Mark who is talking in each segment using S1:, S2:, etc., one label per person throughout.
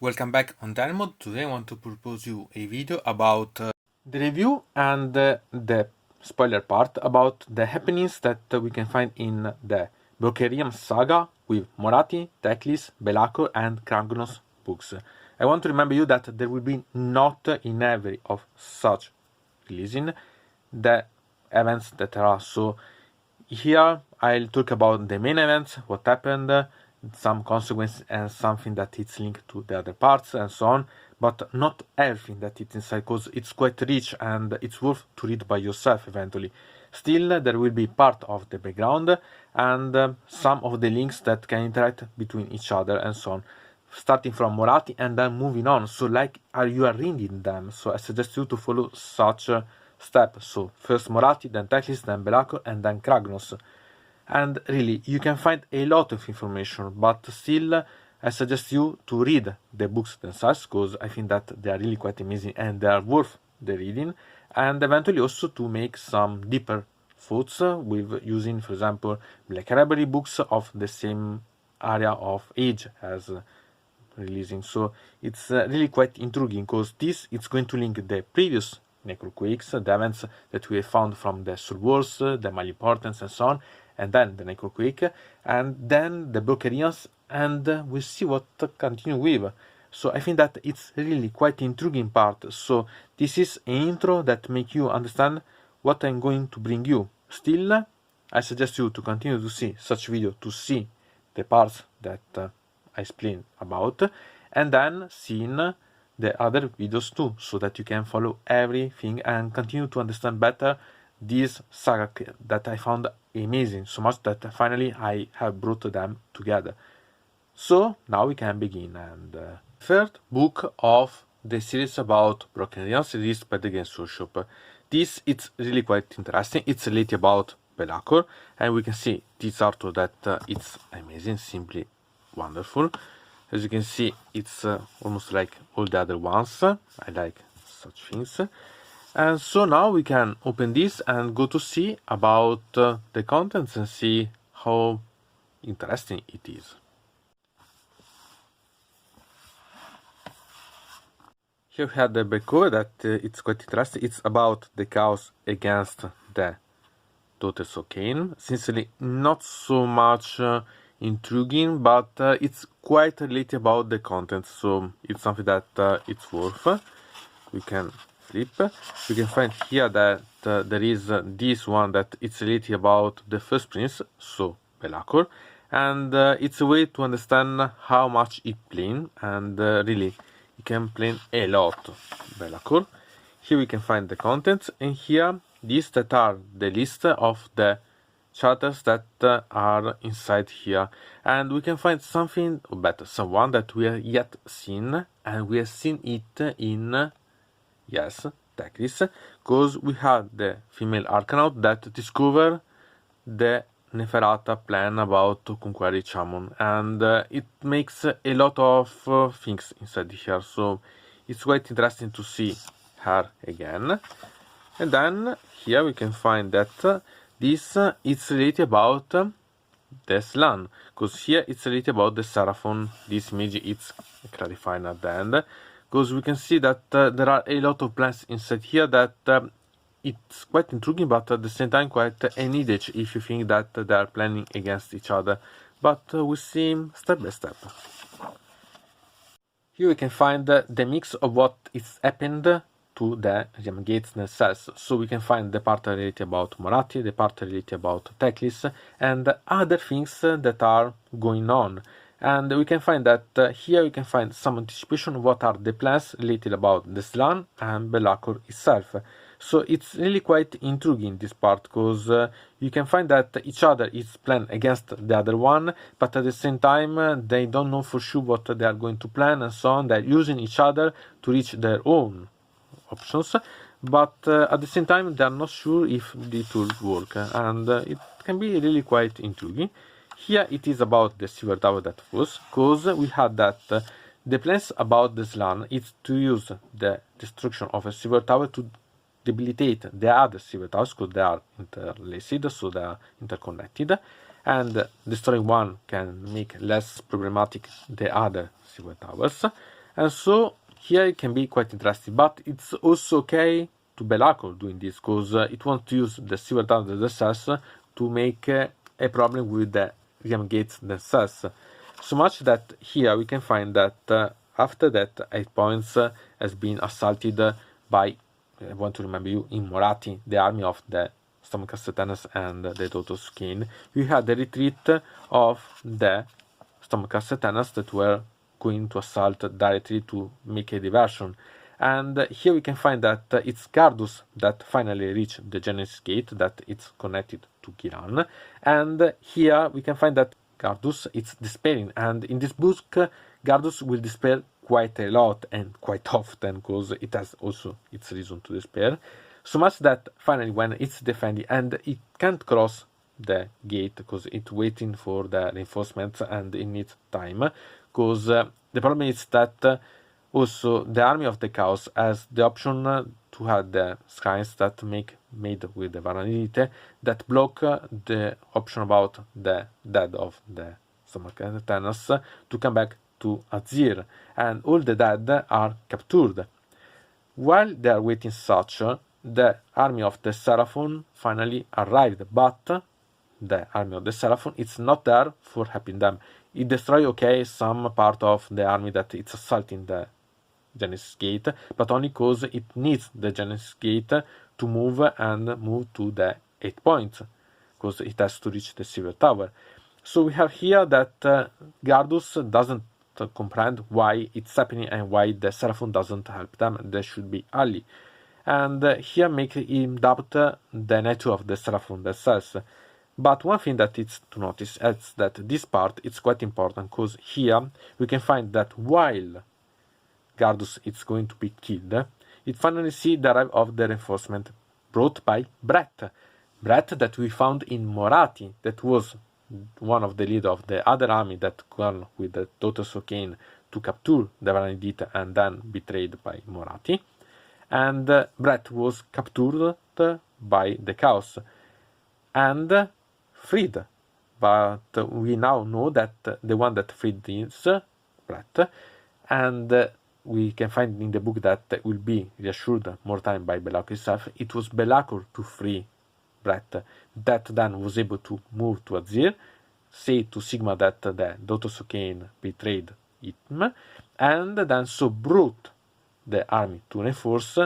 S1: Welcome back on Dynamo. Today I want to propose you a video about the review and the spoiler part about the happenings that we can find in the Belakor saga with Moratti, Teclis, Belakor and Kragnos books. I want to remember you that there will be not in every of such releasing the events that are. So here I'll talk about the main events, what happened, some consequences and something that it's linked to the other parts and so on, but not everything that it's inside because it's quite rich and it's worth to read by yourself eventually. Still, there will be part of the background and some of the links that can interact between each other and so on, starting from Moratti and then moving on. So like you are reading them, so I suggest you to follow such step. So first Moratti, then Teclis, then Belakor and then Kragnos. And really, you can find a lot of information, but still, I suggest you to read the books themselves, because I think that they are really quite amazing and they are worth the reading, and eventually also to make some deeper thoughts with using, for example, Black Library books of the same area of age as releasing. So it's really quite intriguing, because this is going to link the previous Necroquakes, the events that we have found from the Soul Wars, the Maleportents and so on, and then the Necroquake, and then the Belakorians, and we'll see what to continue with. So I think that it's really quite intriguing part. So this is an intro that make you understand what I'm going to bring you. Still, I suggest you to continue to see such video, to see the parts that I explain about, and then seeing the other videos too, so that you can follow everything and continue to understand better this saga that I found amazing, so much that finally I have brought them together. So now we can begin. And third book of the series about Broken Realms released by the Games Workshop. This it's really quite interesting. It's related about Belakor, and we can see this artwork that it's amazing, simply wonderful. As you can see, it's almost like all the other ones. I like such things. And so now we can open this and go to see about the contents and see how interesting it is. Here we have the back cover that it's quite interesting. It's about the chaos against the Daughters of Cain. Sincerely, not so much intriguing, but it's quite related about the content, so it's something that it's worth. We can flip. You can find here that there is this one that it's related about the first prince, so Belakor, and it's a way to understand how much it plays, and really you can play a lot Belakor. Here we can find the contents, and here these that are the list of the charters that are inside here, and we can find something, or better, someone that we have yet seen, and we have seen it in Teclis, because we had the female Arcanaut that discovered the Neferata plan about Conquer Chamon, and it makes a lot of things inside here, so it's quite interesting to see her again. And then here we can find that this it's related about the Slan, because here it's related about the Seraphon. This image it's clarified at the end, because we can see that there are a lot of plans inside here that it's quite intriguing, but at the same time quite a needed if you think that they are planning against each other. But we see step by step. Here we can find the mix of what is happened to the gem gates themselves. So we can find the part related about Moratti, the part related about Teclis, and other things that are going on. And we can find that here we can find some anticipation of what are the plans related about the Slan and Belakor itself. So it's really quite intriguing this part, because you can find that each other is planned against the other one, but at the same time they don't know for sure what they are going to plan and so on. They're using each other to reach their own options, but at the same time they are not sure if it will work, and it can be really quite intriguing. Here it is about the Silver Tower that was, because we had that the plans about the Slan is to use the destruction of a Silver Tower to debilitate the other Silver Towers, because they are interlaced, so they are interconnected, and destroying one can make less problematic the other Silver Towers. And so here it can be quite interesting, but it's also okay to Belakor doing this, because it wants to use the silver tower themselves to make a problem with the realm gates themselves. So much that here we can find that after that 8 points has been assaulted by, I want to remember you, in Morati, the army of the Stormcast and the Totos King. We had the retreat of the Stormcast that were going to assault directly to make a diversion. And here we can find that it's Gardus that finally reached the Genesis Gate, that it's connected to Kiran. And here we can find that Gardus is despairing, and in this book Gardus will despair quite a lot and quite often, because it has also its reason to despair. So much that finally when it's defending and it can't cross the gate because it's waiting for the reinforcements and it needs time, because the problem is that also the army of the chaos has the option to have the shrines that made with the Varanite that block the option about the dead of the Stormcast to come back to Azir, and all the dead are captured. While they are waiting such, the army of the Seraphon finally arrived, but the army of the Seraphon is not there for helping them. It destroys, okay, some part of the army that it's assaulting the Genesis Gate, but only because it needs the Genesis Gate to move to the 8 points, because it has to reach the Silver Tower. So we have here that Gardus doesn't comprehend why it's happening and why the Seraphon doesn't help them. They should be ally. And here make him doubt the nature of the Seraphon themselves. But one thing that is to notice is that this part is quite important, because here we can find that while Gardus is going to be killed, it finally see the arrival of the reinforcement brought by Brett. Brett that we found in Morati, that was one of the leader of the other army that gone with the Daughters of Cain to capture the Varanidite and then betrayed by Morati. And Brett was captured by the Chaos and freed. But we now know that the one that freed is Brett, and we can find in the book that will be reassured more time by Belakor himself. It was Belakor to free Brett that then was able to move to Azir, say to Sigma that the Daughters of Cain betrayed him, and then so brought the army to reinforce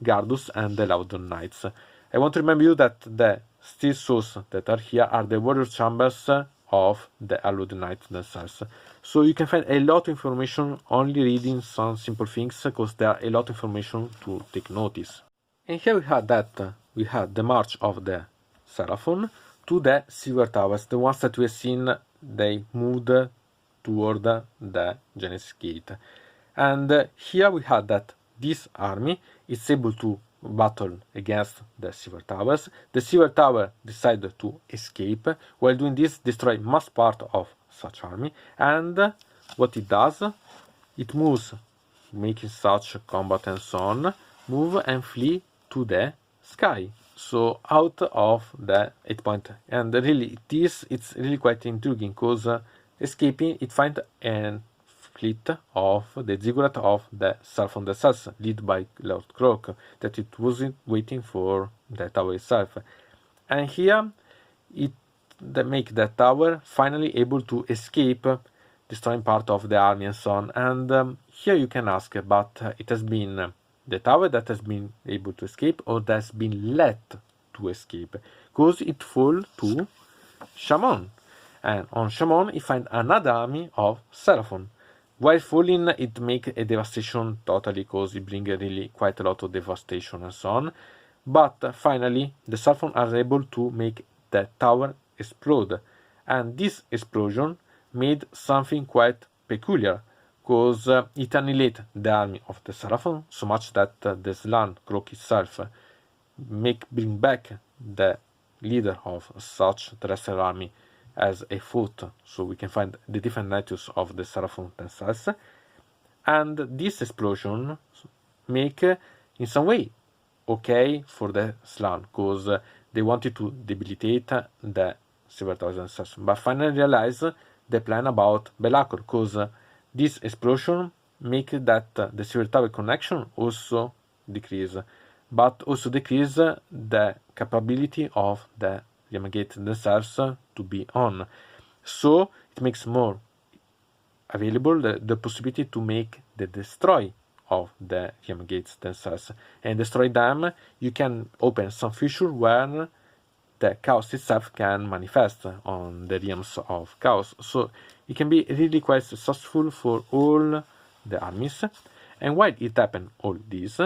S1: Gardus and the Laudon Knights. I want to remember you that the steel souls that are here are the warrior chambers of the Laudon Knights themselves. So you can find a lot of information only reading some simple things, because there are a lot of information to take notice. And here we had the march of the Seraphon to the Silver Towers, the ones that we have seen they moved toward the Genesis Gate. And here we had that this army is able to battle against the Silver Towers. The Silver Tower decided to escape. While doing this, destroy most part of such army. And what it does, it moves, making such combat and so on, move and flee to the sky, so out of the 8 point. And really it's really quite intriguing, because escaping it find a fleet of the ziggurat of the Seraphon themselves, led by Lord Croak, that it wasn't waiting for the tower itself. And here it make the tower finally able to escape, destroying part of the army and so on. And here you can ask, but it has been the tower that has been able to escape, or that has been let to escape, because it fall to Shamon, and on Shamon you find another army of Seraphon. While falling, it make a devastation totally, because it bring really quite a lot of devastation and so on. But finally the Seraphon are able to make the tower explode, and this explosion made something quite peculiar, because it annihilated the army of the Seraphon so much that the Slan Croak itself bring back the leader of such terrestrial army as a foot, so we can find the different natures of the Seraphon themselves. And this explosion make in some way okay for the Slan, because they wanted to debilitate the Silver Towers themselves, but finally realize the plan about Belakor, because this explosion make that the silver tower connection also decrease, but also decrease the capability of the Diorama gates themselves to be on. So it makes more available the possibility to make the destroy of the Diorama gates themselves. And destroy them, you can open some feature where the chaos itself can manifest on the realms of chaos. So it can be really quite successful for all the armies. And while it happened all this,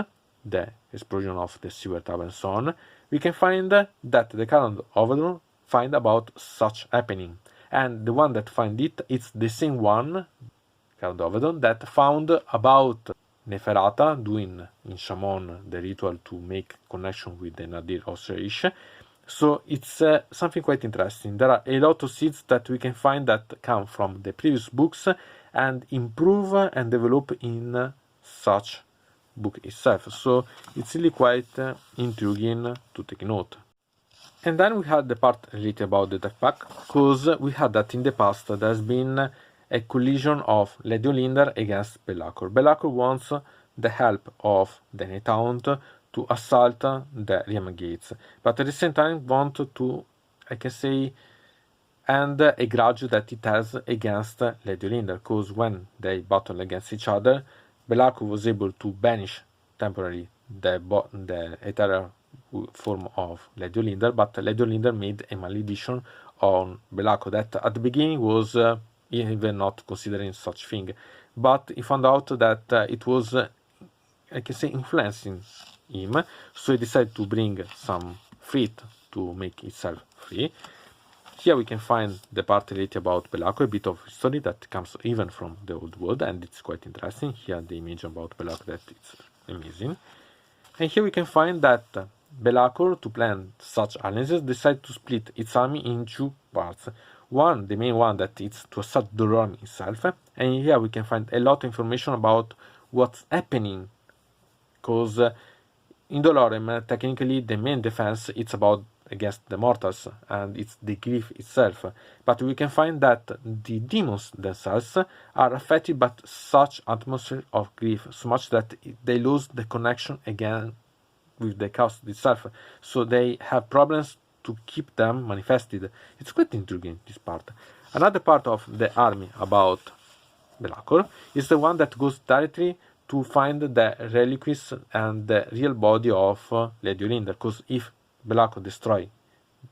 S1: the explosion of the silver tower and so on, we can find that the current overlord find about such happening. And the one that find it, it's the same one, current overlord, that found about Neferata doing in Shaman the ritual to make connection with the Nadir of Serish. So it's something quite interesting. There are a lot of seeds that we can find that come from the previous books and improve and develop in such book itself. So it's really quite intriguing to take note. And then we had the part related about the deck pack, because we had that in the past there's been a collision of Lady Olinda against Belakor. Belakor wants the help of the Night Hound to assault the Diorama gates, but at the same time want to, I can say, end a grudge that it has against Lady Olinda, because when they battle against each other, Belakor was able to banish temporarily the ethereal form of Lady Olinda, but Lady Olinda made a malediction on Belakor that at the beginning was even not considering such thing, but he found out that it was, I can say, influencing him, so he decided to bring some threat to make itself free. Here we can find the part related about Belakor, a bit of history that comes even from the old world, and it's quite interesting. Here the image about Belakor, that it's amazing. And here we can find that Belakor, to plan such alliances, decided to split its army in two parts. One, the main one, that is to assault Diorama itself, and here we can find a lot of information about what's happening, because in Diorama, technically, the main defense it's about against the mortals, and it's the grief itself. But we can find that the demons themselves are affected by such atmosphere of grief, so much that they lose the connection again with the chaos itself. So they have problems to keep them manifested. It's quite intriguing, this part. Another part of the army about Belakor is the one that goes directly to find the relics and the real body of Lady Olinda, because if Belakor destroy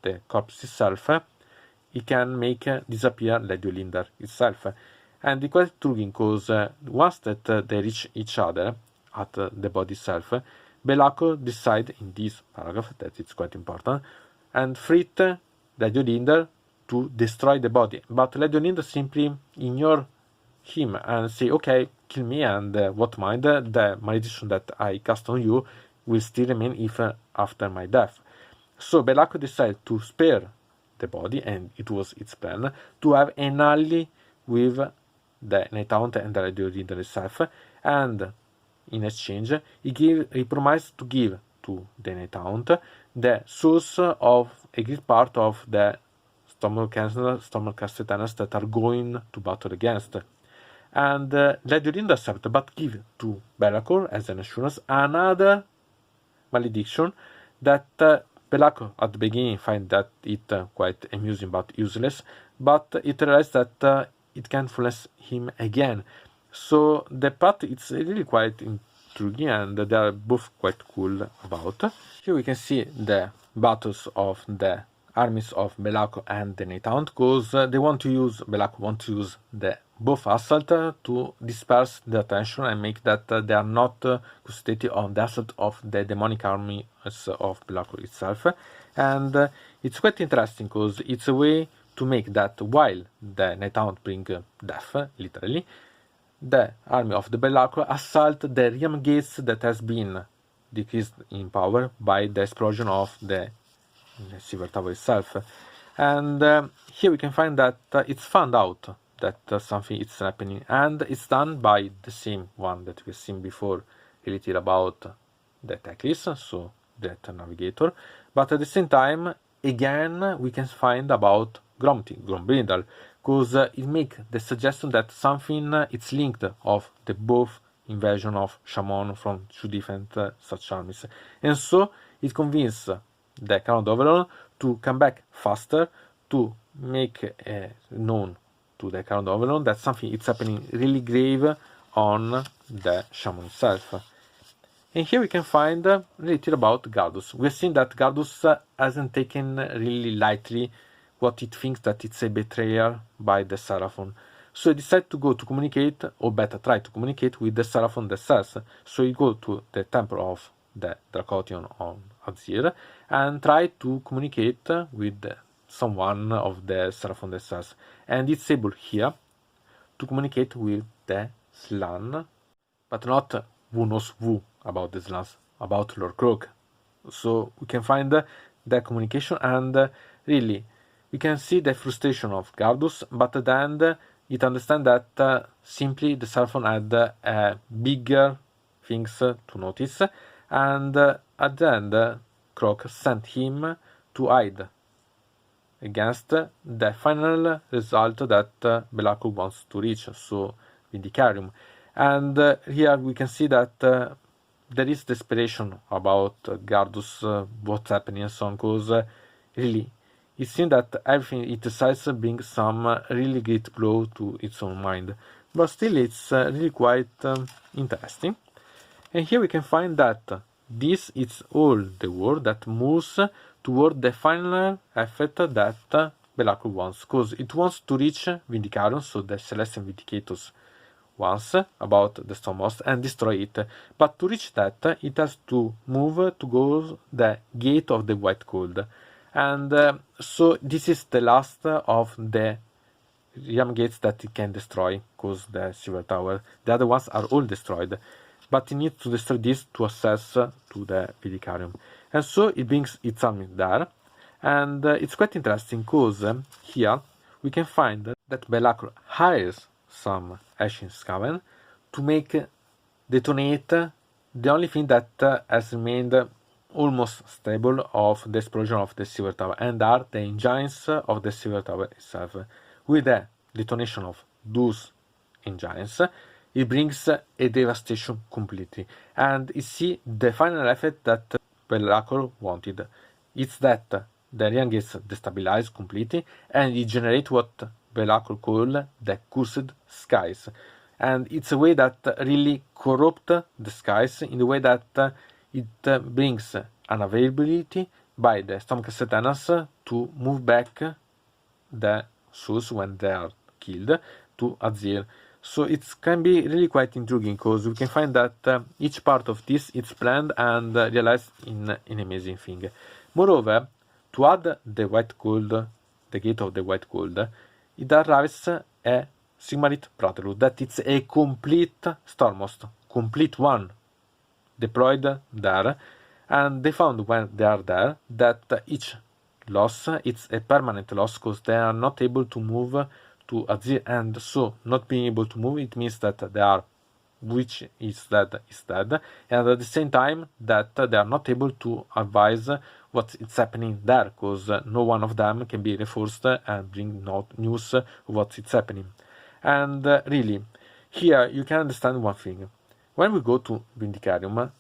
S1: the corpse itself, he can make disappear Lady Olinda itself. And it's quite intriguing, because once that they reach each other at the body itself, Belakor decide in this paragraph that it's quite important and threat Lady Olinda to destroy the body, but Lady Olinda simply ignore him and say, okay, kill me, and what mind, the malediction that I cast on you will still remain even after my death. So Belakor decided to spare the body, and it was its plan to have an ally with the Night Hound and the Lady Olinda herself, and in exchange he promised to give to the Night Hound the source of a great part of the Stormcast Titans that are going to battle against. And Lady Olinda accepted, but give to Belakor as an assurance another malediction that Belakor at the beginning find that it quite amusing but useless, but it realized that it can influence him again. So the part it's really quite intriguing, and they are both quite cool about. Here we can see the battles of the armies of Belakor and the Night Hound, because Belakor want to use the both assault to disperse the attention and make that they are not concentrated on the assault of the demonic army of Belakor itself. And it's quite interesting, because it's a way to make that while the Night Hound bring death, literally, the army of the Belakor assault the Diorama gates that has been decreased in power by the explosion of the silver tower itself. And here we can find that it's found out that something is happening, and it's done by the same one that we've seen before related about the checklist, so that navigator. But at the same time, again, we can find about Grombrindal, because it makes the suggestion that something it's linked of the both invasion of Shaman from two different such armies, and so it convinces the Crown Overlord to come back faster to make known to the Crown Overlord that something is happening really grave on the Shaman itself. And here we can find related about Gardus. We have seen that Gardus hasn't taken really lightly what it thinks that it's a betrayal by the Seraphon. So he decided to go to communicate, or better, try to communicate with the Seraphon themselves. So he go to the temple of the Dracotion on Azir and try to communicate with someone of the Seraphon themselves. And it's able here to communicate with the Slan, but not who knows who about the Slans, about Lord Croak. So we can find the communication, and really we can see the frustration of Gardus, but at the end it understands that simply the Seraphon had bigger things to notice, and at the end Croak sent him to hide against the final result that Belakor wants to reach, so Vindicarium. And here we can see that there is desperation about Gardus, what's happening and so on, because really it seems that everything it decides brings some really great blow to its own mind. But still it's really quite interesting. And here we can find that this is all the world that moves toward the final effect that Belakor wants, because it wants to reach Vindicarium, so the Celestial Vindicators once about the Stormhost and destroy it. But to reach that, it has to move to go the Gate of the White Cold. And so this is the last of the realm gates that it can destroy, because the Silver Tower. The other ones are all destroyed. But it needs to destroy this to access to the Vindicarium. And so it brings its army there. And it's quite interesting, because here we can find that Belakor hires some Ashen Skaven to make detonate the only thing that has remained almost stable of the explosion of the Silver Tower, and are the engines of the Silver Tower itself. With the detonation of those engines, it brings a devastation completely, and you see the final effect that Belakor wanted. It's that the realm gets destabilized completely, and it generates what Belakor called the Cursed Skies. And it's a way that really corrupt the skies in the way that it brings unavailability by the Stormcast tenants to move back the souls when they are killed to Azir. So it can be really quite intriguing, because we can find that each part of this is planned and realized in an amazing thing. Moreover, to add the White Cold, the Gate of the White Cold, it arrives a Sigmarite Brotherhood, that it's a complete Stormhost, complete one, deployed there, and they found when they are there that each loss it's a permanent loss, because they are not able to move to Azir, and so not being able to move, it means that they are, which is dead, and at the same time that they are not able to advise what's happening there, because no one of them can be reinforced and bring news of what's happening. And really, here you can understand one thing. When we go to Vindicarium,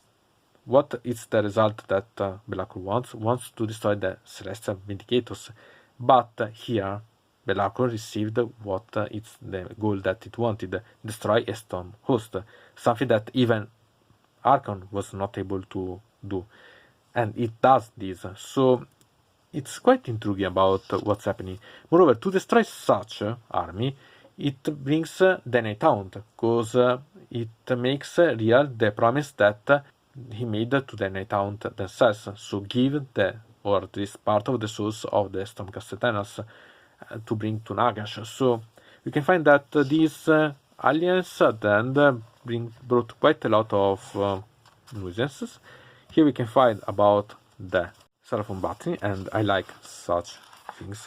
S1: what is the result that Belakor wants to destroy the Celestial Vindicators. But here, Belakor received what it's the goal that it wanted, destroy a Stormhost, something that even Archon was not able to do. And it does this, so it's quite intriguing about what's happening. Moreover, to destroy such army, it brings the Night Hound, because it makes real the promise that he made to the Night Hound themselves, so give or at least part of the souls of the Stormcast Eternals to bring to Nagash. So we can find that these aliens at the end brought quite a lot of nuisances. Here we can find about the Seraphon Battery, and I like such things.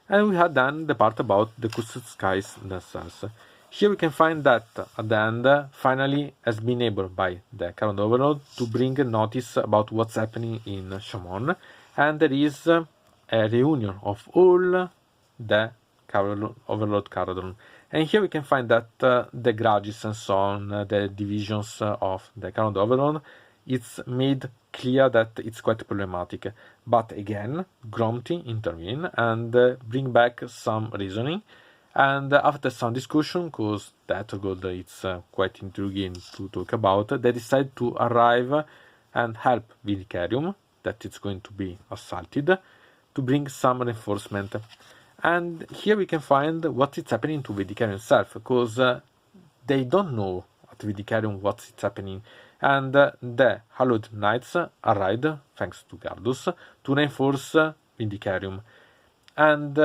S1: And we had then the part about the Cursed Skies themselves. Here we can find that at the end, finally has been able by the current overlord to bring notice about what's happening in Shaman, and there is a reunion of all the Overlord Caradron. And here we can find that the grudges and so on, the divisions of the current Overlord, it's made clear that it's quite problematic. But again, Gromty intervene and bring back some reasoning. And after some discussion, because that gold it's quite intriguing to talk about, they decide to arrive and help Vindicarium, that it's going to be assaulted, to bring some reinforcement. And here we can find what is happening to Vindicarium itself, because they don't know at Vindicarium what's happening. And the Hallowed Knights arrived, thanks to Gardus, to reinforce Vindicarium. And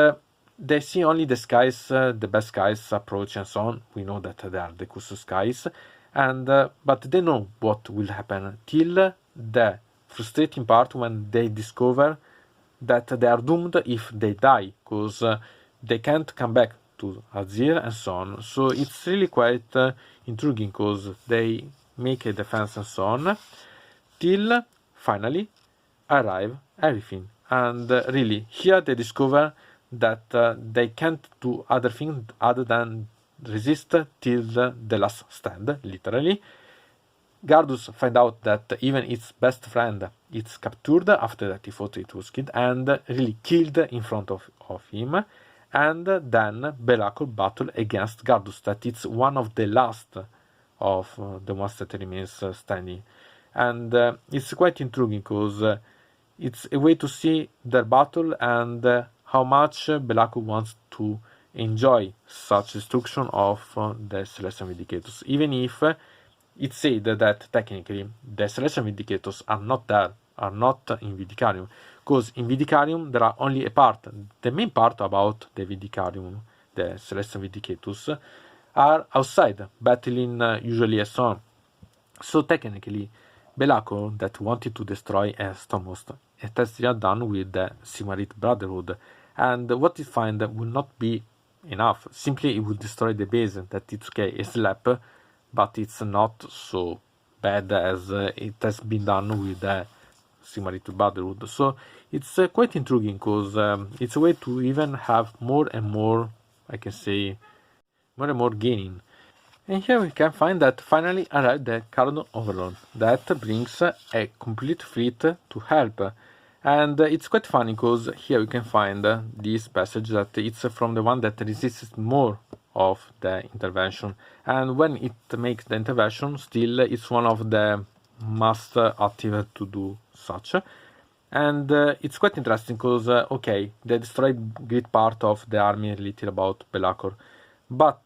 S1: they see only the skies, the best skies approach and so on. We know that they are the Kusu skies. And but they know what will happen till the frustrating part when they discover that they are doomed if they die, because they can't come back to Azir and so on. So it's really quite intriguing, because they make a defense and so on, till finally arrive everything. And really, here they discover that they can't do other things other than resist till the last stand, literally. Gardus find out that even its best friend is captured after that he thought it was killed, and really killed in front of him. And then Belakor battle against Gardus, that it's one of the last of the ones that remains standing. And it's quite intriguing, because it's a way to see their battle and how much Belakor wants to enjoy such destruction of the Celestial Vindicators, even if it's said that technically the Celestial Vindicators are not there, are not in Vindicarium, because in Vindicarium there are only a part, the main part about the Vindicarium, the Celestial Vindicators, are outside, battling usually as on. So technically, Belakor, that wanted to destroy Stormhost, it has done with the Sigmarite Brotherhood, and what it find will not be enough. Simply it will destroy the base, that it's okay, a slap, but it's not so bad as it has been done with the Sigmarite Brotherhood. So it's quite intriguing, because it's a way to even have more and more, I can say, more and more gaining. And here we can find that finally arrived the Caradon Overlord, that brings a complete fleet to help. And it's quite funny, because here we can find this passage that it's from the one that resists more of the intervention, and when it makes the intervention, still it's one of the must active to do such. And it's quite interesting, because okay, they destroyed great part of the army related about Belakor, but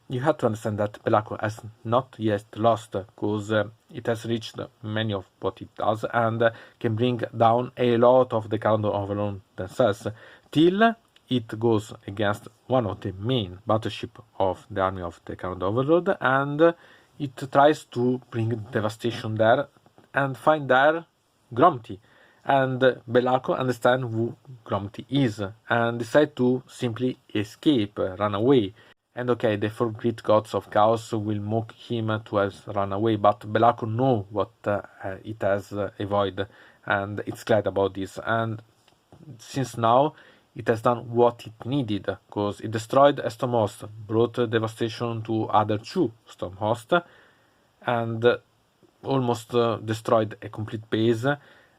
S1: you have to understand that Belakor has not yet lost, because it has reached many of what it does, and can bring down a lot of the Caradon Overlord themselves, till it goes against one of the main battleship of the army of the Caradon Overlord, and it tries to bring devastation there and find there Gromty. And Belakor understand who Gromty is and decide to simply escape, run away. And okay, the four great gods of chaos will mock him to have run away, but Belakor know what it has avoided, and it's glad about this. And since now, it has done what it needed, because it destroyed a Stormhost, brought devastation to other two Stormhosts, and almost destroyed a complete base.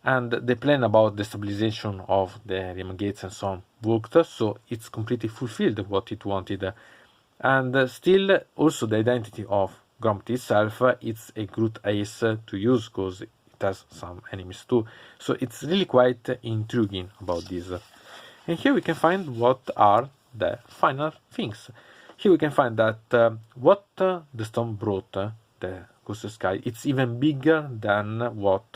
S1: And the plan about the stabilization of the Realm Gates and so on worked, so it's completely fulfilled what it wanted. And still, also the identity of Gromty itself, it's a good ace to use, because it has some enemies too. So it's really quite intriguing about this. And here we can find what are the final things. Here we can find that what the storm brought, the Ghost Sky, it's even bigger than what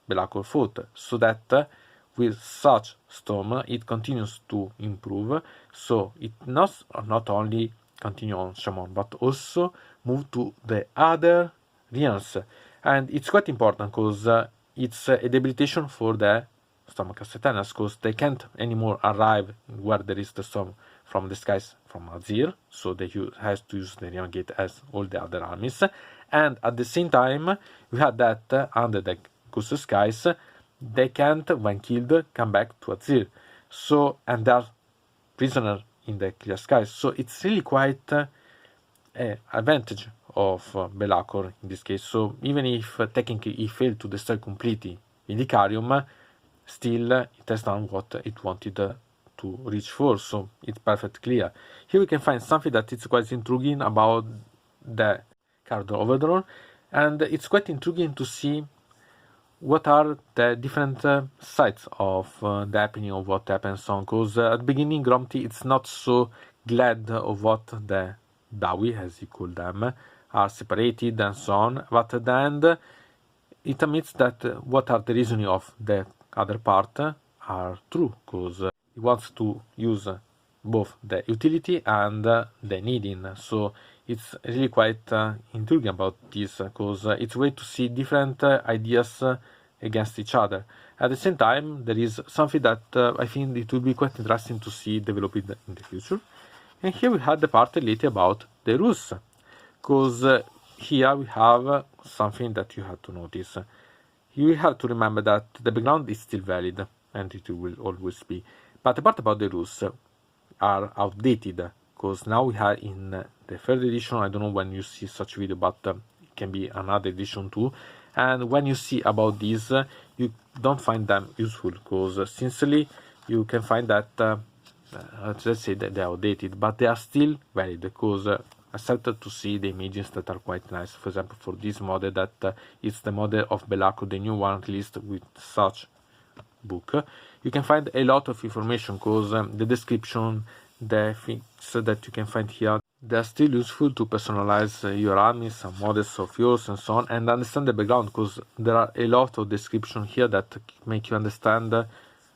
S1: Belakor thought. So that with such storm, it continues to improve. So it not only continue on Shaman, but also move to the other realms. And it's quite important, because it's a debilitation for the Storm Castletanas, because they can't anymore arrive where there is the storm from the skies from Azir, so they have to use the Realm Gate as all the other armies. And at the same time, we had that under the Ghost Skies, they can't, when killed, come back to Azir. So, and they are prisoner in the clear skies. So it's really quite an advantage of Belakor in this case. So even if technically it failed to destroy completely Indicarium, still it has done what it wanted to reach for, so it's perfectly clear. Here we can find something that is quite intriguing about the card overdrawn, and it's quite intriguing to see what are the different sides of the happening of what happens on, because at the beginning Gromty it's not so glad of what the Dawi, as he called them, are separated and so on, but at the end it admits that what are the reasoning of the other part are true, because he wants to use both the utility and the needing. So it's really quite intriguing about this, because it's a way to see different ideas against each other. At the same time, there is something that I think it will be quite interesting to see developed in the future. And here we had the part related about the rules, because here we have something that you have to notice. You have to remember that the background is still valid, and it will always be. But the part about the rules are outdated, because now we are in the third edition. I don't know when you see such video, but it can be another edition too. And when you see about these, you don't find them useful, because sincerely you can find that let's say that they are outdated, but they are still valid, because I started to see the images that are quite nice. For example, for this model, that it's the model of Belakor, the new one released with such book. You can find a lot of information, because the description, the things that you can find here, they are still useful to personalize your armies, some models of yours and so on, and understand the background, because there are a lot of description here that make you understand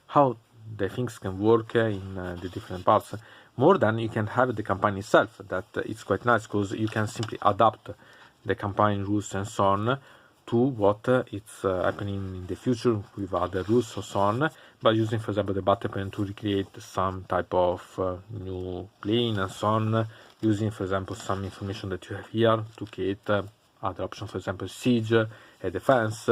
S1: how the things can work in the different parts. More than you can have the campaign itself, that it's quite nice, because you can simply adapt the campaign rules and so on to what it's happening in the future with other rules or so on, by using, for example, the battle plan to recreate some type of new plane and so on, using, for example, some information that you have here to create other options, for example, siege, a defense,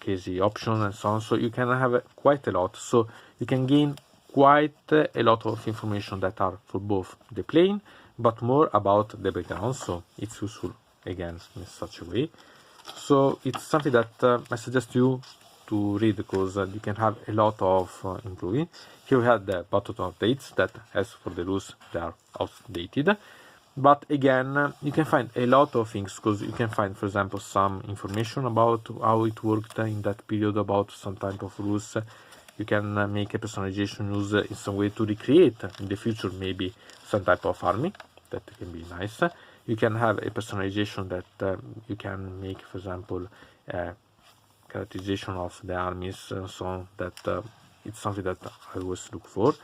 S1: crazy option and so on. So you can have quite a lot. So you can gain quite a lot of information that are for both the plane, but more about the background. So it's useful again in such a way. So it's something that I suggest you to read, because you can have a lot of improving. Here we have the button updates that, as for the rules, they are outdated. But again, you can find a lot of things, because you can find, for example, some information about how it worked in that period, about some type of rules. You can make a personalization use in some way to recreate in the future maybe some type of army. That can be nice. You can have a personalization that you can make, for example, characterization of the armies and so on. That it's something that I always look for.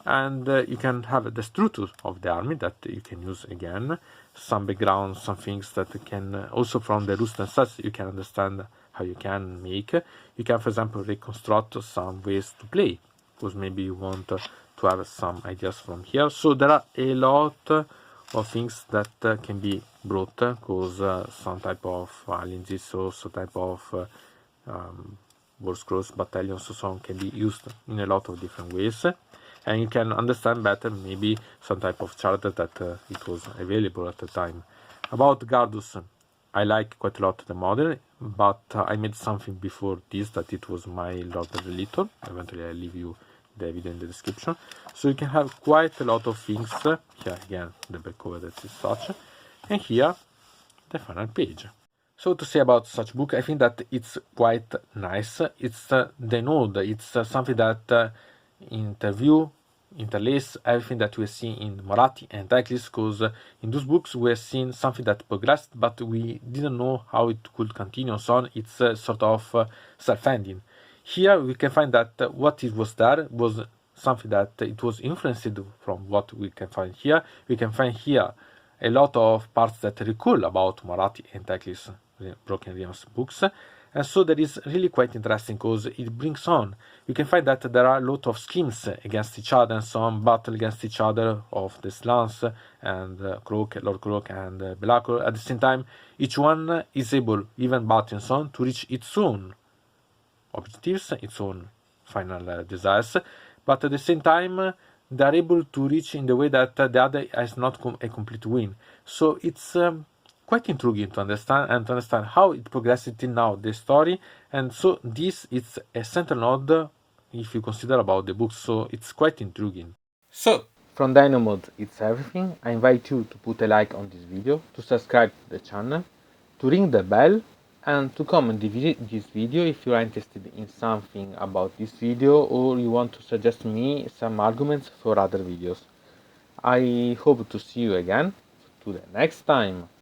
S1: And you can have the structure of the army that you can use again, some background, some things that can also from the rules themselves you can understand how you can make. You can, for example, reconstruct some ways to play, because maybe you want to have some ideas from here. So there are a lot of things that can be brought, because some type of alliances or some type of war scrolls, battalions, so on can be used in a lot of different ways. And you can understand better maybe some type of chart that it was available at the time. About Gardus, I like quite a lot the model, but I made something before this that it was my Lord of the Little. Eventually I'll leave you the video in the description. So you can have quite a lot of things. Here again the back cover that is such, and here the final page. So to say about such book, I think that it's quite nice. It's the node, it's something that interlace everything that we see in Moratti and Teclis, because in those books we have seen something that progressed, but we didn't know how it could continue and so on. It's sort of self-ending. Here we can find that what it was there was something that it was influenced from what we can find here. We can find here a lot of parts that recall about Moratti and Teclis Broken Realms books. And so that is really quite interesting, because it brings on, you can find that there are a lot of schemes against each other and so on, battle against each other of the Slans and Lord Croak and Belakor. At the same time, each one is able, even battle and so on, to reach its own objectives, its own final desires. But at the same time, they are able to reach in the way that the other has not a complete win. So it's quite intriguing to understand and to understand how it progressed till now, the story. And so this is a central node if you consider about the book. So it's quite intriguing. So from Dynamod, it's everything. I invite you to put a like on this video, to subscribe to the channel, to ring the bell, and to comment this video if you are interested in something about this video or you want to suggest me some arguments for other videos. I hope to see you again to the next time.